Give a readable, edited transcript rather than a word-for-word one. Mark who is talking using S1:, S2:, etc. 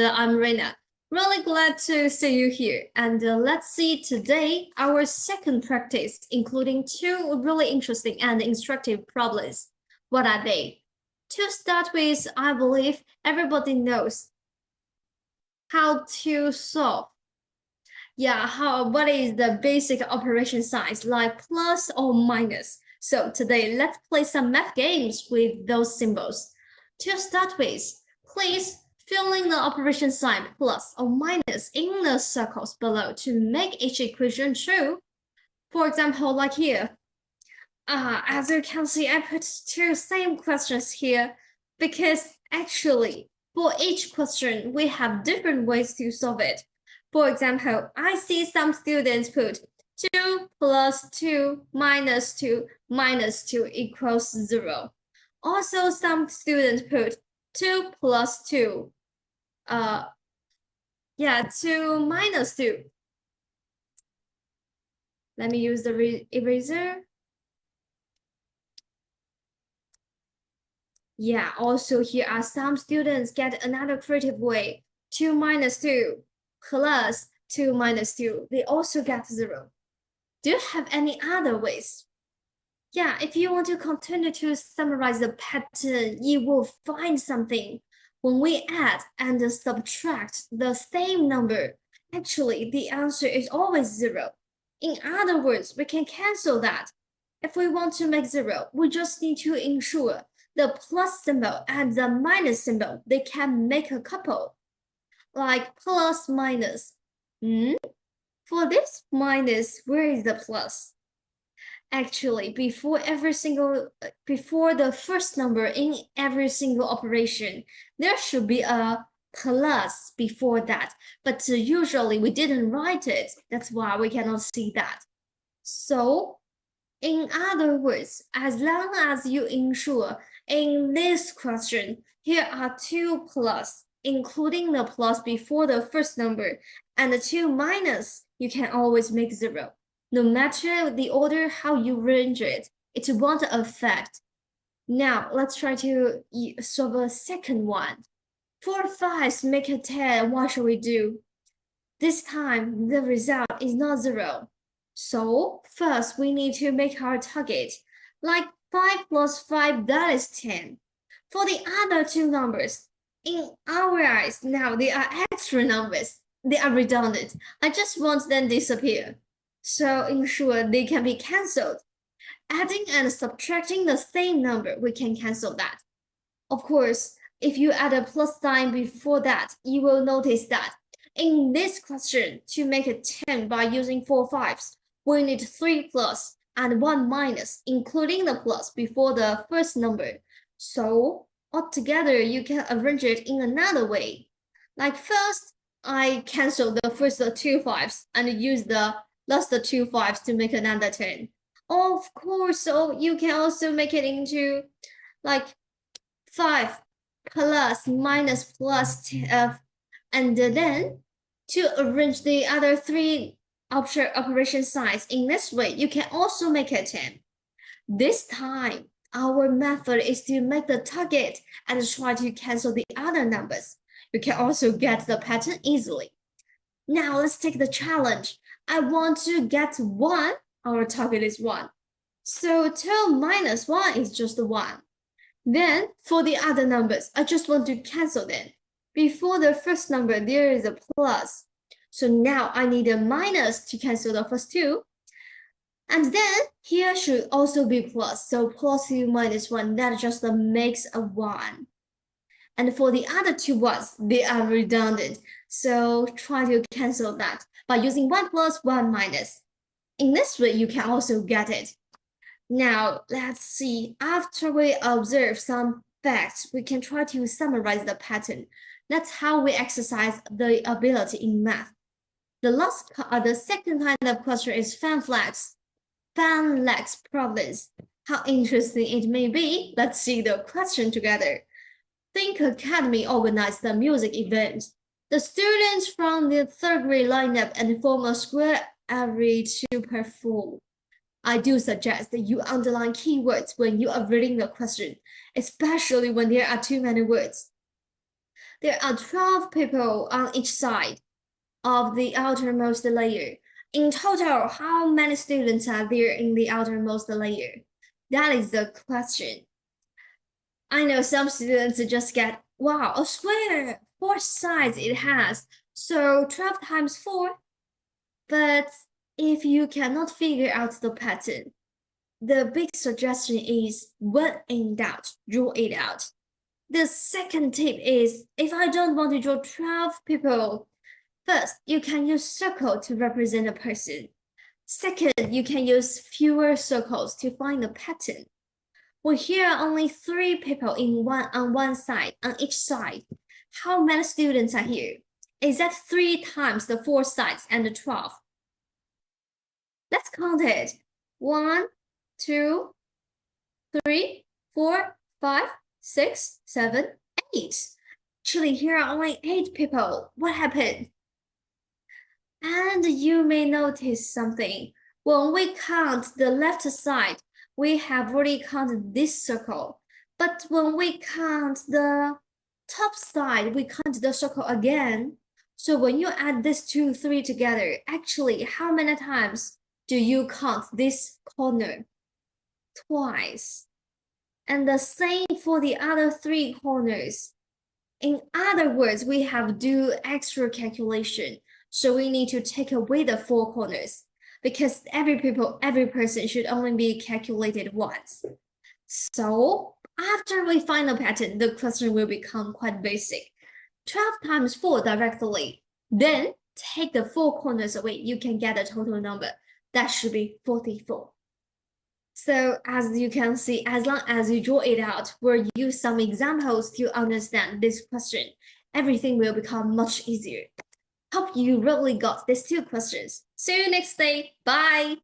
S1: I'm Rina. Really glad to see you here. And let's see today our second practice, including two really interesting and instructive problems. What are they? To start with, I believe everybody knows how to solve. What is the basic operation signs like plus or minus? So today, let's play some math games with those symbols. To start with, please fill in the operation sign plus or minus in the circles below to make each equation true. For example, like here. As you can see, I put two same questions here because actually, for each question, we have different ways to solve it. For example, I see some students put 2 plus 2 minus 2 minus 2 equals 0. Also, some students put 2 plus 2, 2 minus 2. Let me use the eraser. Yeah, also here are some students get another creative way. 2 minus 2 plus 2 minus 2. They also get 0. Do you have any other ways? Yeah, if you want to continue to summarize the pattern, you will find something. When we add and subtract the same number, actually the answer is always 0. In other words, we can cancel that. If we want to make 0, we just need to ensure the plus symbol and the minus symbol, they can make a couple, like plus minus. For this minus, where is the plus? Actually, before the first number in every single operation, there should be a plus before that. But usually we didn't write it. That's why we cannot see that. So, in other words, as long as you ensure in this question, here are 2 plus, including the plus before the first number, and the 2 minus, you can always make 0. No matter the order how you arrange it, it won't affect. Now, let's try to solve a second one. 4 5s make a 10, what should we do? This time, the result is not 0. So, first we need to make our target. Like 5 plus 5, that is 10. For the other two numbers, in our eyes, now they are extra numbers. They are redundant. I just want them to disappear. So ensure they can be cancelled. Adding and subtracting the same number, we can cancel that. Of course, if you add a plus sign before that, you will notice that in this question, to make a 10 by using 4 5s, we need 3 plus and 1 minus, including the plus before the first number. So, altogether, you can arrange it in another way. Like first, I cancel the first 2 5s and use the last 2 5s to make another 10. Of course, so you can also make it into like 5 plus minus plus, and then to arrange the other three operation signs in this way, you can also make a 10. This time, our method is to make the target and try to cancel the other numbers. You can also get the pattern easily. Now let's take the challenge. I want to get 1. Our target is 1. So 2 minus 1 is just 1. Then for the other numbers, I just want to cancel them. Before the first number, there is a plus. So now I need a minus to cancel the first 2. And then here should also be plus. So plus 2 minus 1, that just makes a 1. And for the other two ones, they are redundant. So try to cancel that by using 1 plus 1 minus. In this way, you can also get it. Now, let's see. After we observe some facts, we can try to summarize the pattern. That's how we exercise the ability in math. The second kind of question is fan flags problems. How interesting it may be. Let's see the question together. Think Academy organized the music event. The students from the third grade line up and form a square area to perform. I do suggest that you underline keywords when you are reading the question, especially when there are too many words. There are 12 people on each side of the outermost layer. In total, how many students are there in the outermost layer? That is the question. I know some students just get, wow, a square, 4 sides it has, so 12 times 4. But if you cannot figure out the pattern, the big suggestion is when in doubt, draw it out. The second tip is if I don't want to draw 12 people, first, you can use circle to represent a person. Second, you can use fewer circles to find a pattern. Well, here are only 3 people on one side, on each side. How many students are here? Is that 3 times the 4 sides and the 12? Let's count it. 1, 2, 3, 4, 5, 6, 7, 8. Actually, here are only 8 people. What happened? And you may notice something. When we count the left side, we have already counted this circle. But when we count the top side, we count the circle again. So when you add these 2, 3 together, actually, how many times do you count this corner? Twice. And the same for the other 3 corners. In other words, we have to do extra calculation. So we need to take away the 4 corners because every person should only be calculated once. So after we find the pattern, the question will become quite basic. 12 times 4 directly. Then take the 4 corners away. You can get a total number. That should be 44. So as you can see, as long as you draw it out, we'll use some examples to understand this question. Everything will become much easier. Hope you really got these 2 questions. See you next day. Bye.